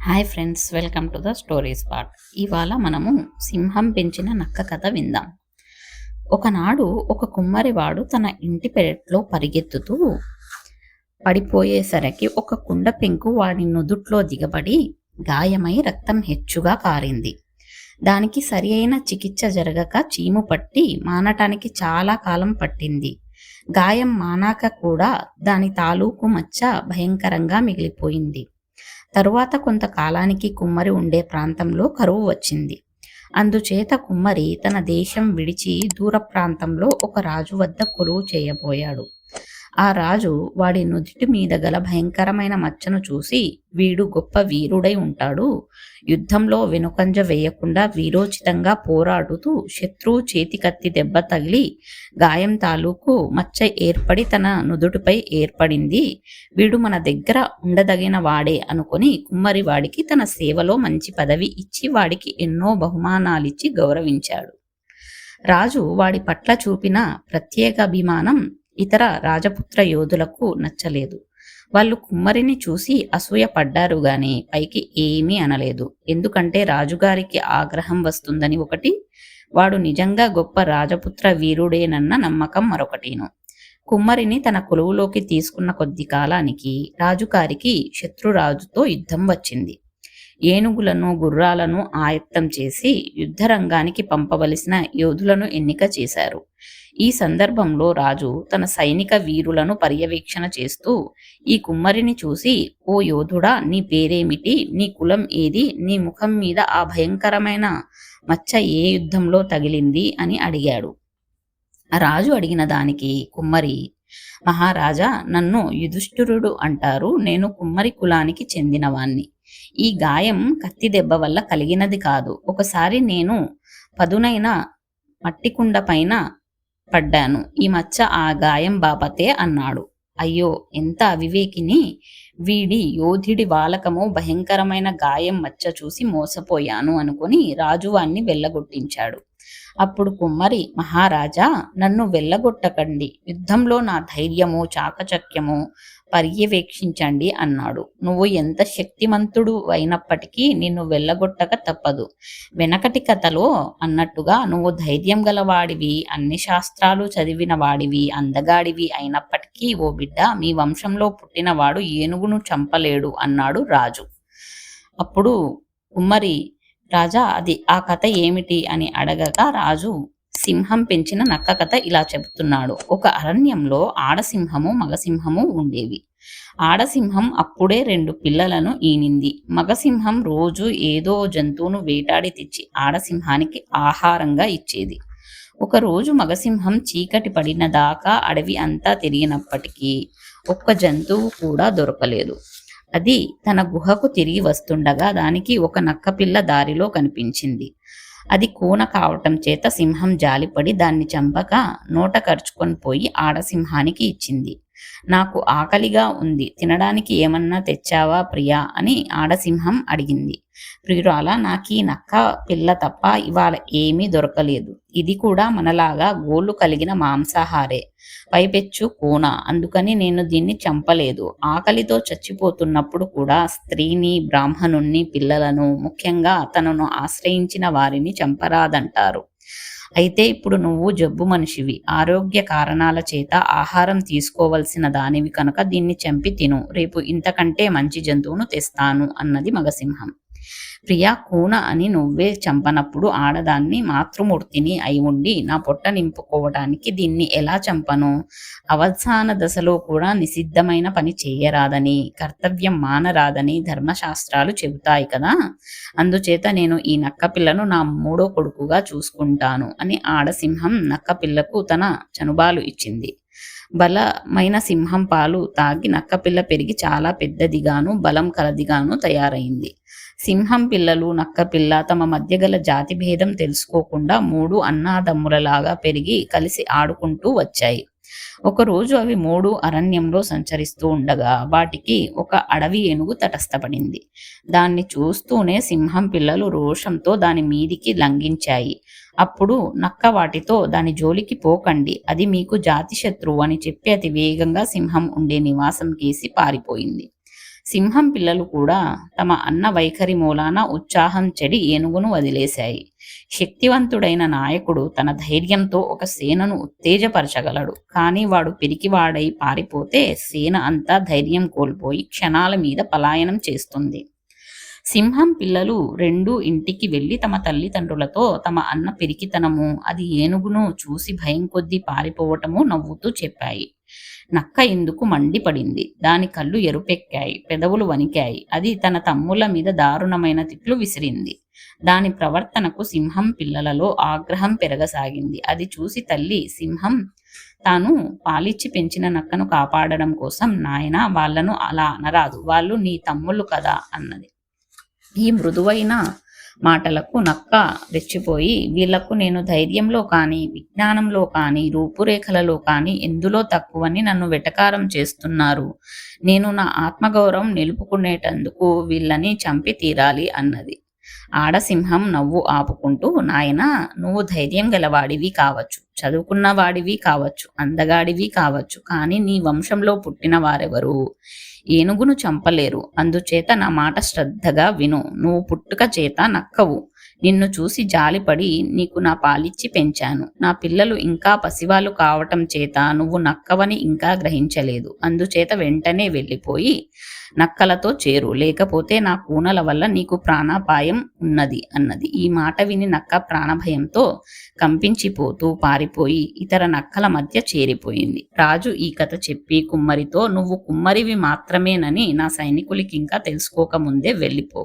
Hi friends, welcome to the stories part. ఇవాళ మనము సింహం పెంచిన నక్క కథ విందాం. ఒకనాడు ఒక కుమ్మరివాడు తన ఇంటి పెరట్లో పరిగెత్తుతూ పడిపోయేసరికి ఒక కుండ పెంకు వాడి నుదుట్లో దిగబడి గాయమై రక్తం హెచ్చుగా కారింది. దానికి సరి అయిన చికిత్స జరగక చీము పట్టి మానటానికి చాలా కాలం పట్టింది. గాయం మానాక కూడా దాని తాలూకు మచ్చ భయంకరంగా మిగిలిపోయింది. తరువాత కొంతకాలానికి కుమ్మరి ఉండే ప్రాంతంలో కరువు వచ్చింది. అందుచేత కుమ్మరి తన దేశం విడిచి దూర ప్రాంతంలో ఒక రాజు వద్ద కొలువు చేయబోయాడు. ఆ రాజు వాడి నుదిటి మీద గల భయంకరమైన మచ్చను చూసి, వీడు గొప్ప వీరుడై ఉంటాడు, యుద్ధంలో వెనుకంజ వేయకుండా వీరోచితంగా పోరాడుతూ శత్రువు చేతి కత్తి దెబ్బ తగిలి గాయం తాలూకు మచ్చ ఏర్పడి తన నుదుటిపై ఏర్పడింది, వీడు మన దగ్గర ఉండదగిన వాడే అనుకొని కుమ్మరి వాడికి తన సేవలో మంచి పదవి ఇచ్చి వాడికి ఎన్నో బహుమానాలిచ్చి గౌరవించాడు. రాజు వాడి పట్ల చూపిన ప్రత్యేక అభిమానం ఇతర రాజపుత్ర యోధులకు నచ్చలేదు. వాళ్ళు కుమ్మరిని చూసి అసూయ పడ్డారు గాని పైకి ఏమీ అనలేదు. ఎందుకంటే రాజుగారికి ఆగ్రహం వస్తుందని ఒకటి, వాడు నిజంగా గొప్ప రాజపుత్ర వీరుడేనన్న నమ్మకం మరొకటిను. కుమ్మరిని తన కొలువులోకి తీసుకున్న కొద్ది కాలానికి రాజుగారికి శత్రురాజుతో యుద్ధం వచ్చింది. ఏనుగులను గుర్రాలను ఆయత్తం చేసి యుద్ధరంగానికి పంపవలసిన యోధులను ఎన్నిక చేశారు. ఈ సందర్భంలో రాజు తన సైనిక వీరులను పర్యవేక్షణ చేస్తూ ఈ కుమ్మరిని చూసి, ఓ యోధుడా, నీ పేరేమిటి, నీ కులం ఏది, నీ ముఖం మీద ఆ భయంకరమైన మచ్చ ఏ యుద్ధంలో తగిలింది అని అడిగాడు. రాజు అడిగిన దానికి కుమ్మరి, మహారాజా, నన్ను యుధిష్ఠిరుడు అంటారు, నేను కుమ్మరి కులానికి చెందినవాణ్ణి. ఈ గాయం కత్తి దెబ్బ వల్ల కలిగినది కాదు. ఒకసారి నేను పదునైన మట్టికుండ పైన పడ్డాను, ఈ మచ్చ ఆ గాయం బాపతే అన్నాడు. అయ్యో, ఎంత అవివేకిని! వీడి యోధుడి వాలకము భయంకరమైన గాయం మచ్చ చూసి మోసపోయాను అనుకుని రాజువాణ్ణి వెళ్ళగొట్టించాడు. అప్పుడు కుమ్మరి, మహారాజా, నన్ను వెళ్ళగొట్టకండి, యుద్ధంలో నా ధైర్యము చాకచక్యము పర్యవేక్షించండి అన్నాడు. నువ్వు ఎంత శక్తిమంతుడు అయినప్పటికీ నిన్ను వెళ్ళగొట్టక తప్పదు. వెనకటి కథలో అన్నట్టుగా నువ్వు ధైర్యం గలవాడివి, అన్ని శాస్త్రాలు చదివిన వాడివి, అందగాడివి అయినప్పటికీ ఓ బిడ్డ, మీ వంశంలో పుట్టినవాడు ఏనుగును చంపలేడు అన్నాడు రాజు. అప్పుడు కుమ్మరి, రాజా, ఆ కథ ఏమిటి అని అడగగా రాజు సింహం పెంచిన నక్క కథ ఇలా చెబుతున్నాడు. ఒక అరణ్యంలో ఆడసింహము మగసింహము ఉండేవి. ఆడసింహం అప్పుడే 2 పిల్లలను ఈనింది. మగసింహం రోజు ఏదో జంతువును వేటాడి తెచ్చి ఆడసింహానికి ఆహారంగా ఇచ్చేది. ఒకరోజు మగసింహం చీకటి పడిన దాకా అడవి అంతా తిరిగినప్పటికీ ఒక్క జంతువు కూడా దొరకలేదు. అది తన గుహకు తిరిగి వస్తుండగా దానికి ఒక నక్కపిల్ల దారిలో కనిపించింది. అది కూన కావటం చేత సింహం జాలిపడి దాన్ని చంపక నోట కరుచుకొని పోయి ఆడసింహానికి ఇచ్చింది. నాకు ఆకలిగా ఉంది, తినడానికి ఏమన్నా తెచ్చావా ప్రియా అని ఆడసింహం అడిగింది. ప్రియురాలా, నాకీ నక్క పిల్ల తప్ప ఇవాళ ఏమీ దొరకలేదు. ఇది కూడా మనలాగా గోళ్ళు కలిగిన మాంసాహారే, పైపెచ్చు కూన, అందుకని నేను దీన్ని చంపలేదు. ఆకలితో చచ్చిపోతున్నప్పుడు కూడా స్త్రీని, బ్రాహ్మణుణ్ణి, పిల్లలను, ముఖ్యంగా తనను ఆశ్రయించిన వారిని చంపరాదంటారు. అయితే ఇప్పుడు నువ్వు జబ్బు మనిషివి, ఆరోగ్య కారణాల చేత ఆహారం తీసుకోవలసిన దానివి కనుక దీన్ని చంపి తిను, రేపు ఇంతకంటే మంచి జంతువును తెస్తాను అన్నది మగసింహం. ప్రియా, కూన అని నువ్వే చంపనప్పుడు ఆడదాన్ని మాతృమూర్తిని అయి ఉండి నా పొట్ట నింపుకోవడానికి దీన్ని ఎలా చంపను? అవసాన దశలో కూడా నిషిద్ధమైన పని చేయరాదని, కర్తవ్యం మానరాదని ధర్మశాస్త్రాలు చెబుతాయి కదా. అందుచేత నేను ఈ నక్కపిల్లను నా 3వ కొడుకుగా చూసుకుంటాను అని ఆడసింహం నక్కపిల్లకు తన చనుబాలు ఇచ్చింది. బలమైన సింహం పాలు తాగి నక్కపిల్ల పెరిగి చాలా పెద్దదిగాను బలం కలదిగాను తయారైంది. సింహం పిల్లలు నక్కపిల్ల తమ మధ్య గల జాతి భేదం తెలుసుకోకుండా 3 అన్నాదమ్ములలాగా పెరిగి కలిసి ఆడుకుంటూ వచ్చాయి. ఒకరోజు అవి 3 అరణ్యంలో సంచరిస్తూ ఉండగా వాటికి ఒక అడవి ఏనుగు తటస్థపడింది. దాన్ని చూస్తూనే సింహం పిల్లలు రోషంతో దాని మీదికి లంఘించాయి. అప్పుడు నక్క వాటితో, దాని జోలికి పోకండి, అది మీకు జాతి శత్రువు అని చెప్పి అతి వేగంగా సింహం ఉండే నివాసం కేసి పారిపోయింది. సింహం పిల్లలు కూడా తమ అన్న వైఖరి మూలాన ఉత్సాహం చెడి ఏనుగును వదిలేశాయి. శక్తివంతుడైన నాయకుడు తన ధైర్యంతో ఒక సేనను ఉత్తేజపరచగలడు. కానీ వాడు పిరికివాడై పారిపోతే సేన అంతా ధైర్యం కోల్పోయి క్షణాల మీద పలాయనం చేస్తుంది. సింహం పిల్లలు రెండూ ఇంటికి వెళ్లి తమ తల్లిదండ్రులతో తమ అన్న పిరికితనము, అది ఏనుగును చూసి భయం కొద్దీ పారిపోవటము నవ్వుతూ చెప్పాయి. నక్క ఎందుకు మండిపడింది. దాని కళ్ళు ఎరుపెక్కాయి, పెదవులు వణికాయి. అది తన తమ్ముళ్ళ మీద దారుణమైన తిట్లు విసిరింది. దాని ప్రవర్తనకు సింహం పిల్లలలో ఆగ్రహం పెరగసాగింది. అది చూసి తల్లి సింహం తాను పాలిచ్చి పెంచిన నక్కను కాపాడడం కోసం, నాయనా వాళ్లను అలా అనరాదు, వాళ్ళు నీ తమ్ముళ్ళు కదా అన్నది. ఈ మృదువైన మాటలకు నక్క రెచ్చిపోయి, వీళ్లకు నేను ధైర్యంలో కానీ, విజ్ఞానంలో కానీ, రూపురేఖలలో కానీ ఎందులో తక్కువని నన్ను వెటకారం చేస్తున్నారు. నేను నా ఆత్మగౌరవం నిలుపుకునేటందుకు వీళ్ళని చంపి తీరాలి అన్నది. ఆడసింహం నవ్వు ఆపుకుంటూ, నాయనా నువ్వు ధైర్యం గలవాడివి కావచ్చు, చదువుకున్నవాడివి కావచ్చు, అందగాడివి కావచ్చు, కానీ నీ వంశంలో పుట్టిన వారెవరు ఏనుగును చంపలేరు. అందుచేత నా మాట శ్రద్ధగా విను. నువ్వు పుట్టుక చేత నక్కవు. నిన్ను చూసి జాలిపడి నీకు నా పాలిచ్చి పెంచాను. నా పిల్లలు ఇంకా పసివాళ్ళు కావటం చేత నువ్వు నక్కవని ఇంకా గ్రహించలేదు. అందుచేత వెంటనే వెళ్ళిపోయి నక్కలతో చేరు, లేకపోతే నా కూనల వల్ల నీకు ప్రాణాపాయం ఉన్నది అన్నది. ఈ మాట విని నక్క ప్రాణభయంతో కంపించిపోతూ పారిపోయి ఇతర నక్కల మధ్య చేరిపోయింది. రాజు ఈ కథ చెప్పి కుమ్మరితో, నువ్వు కుమ్మరివి మాత్రమేనని నా సైనికులకి ఇంకా తెలుసుకోకముందే వెళ్ళిపో,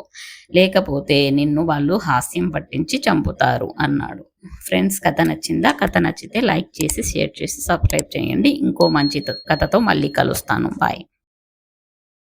లేకపోతే నిన్ను వాళ్ళు హాస్యం పట్టించి చంపుతారు అన్నాడు. ఫ్రెండ్స్, కథ నచ్చిందా? కథ నచ్చితే లైక్ చేసి, షేర్ చేసి, సబ్స్క్రైబ్ చేయండి. ఇంకో మంచి కథతో మళ్ళీ కలుస్తాను. బాయ్.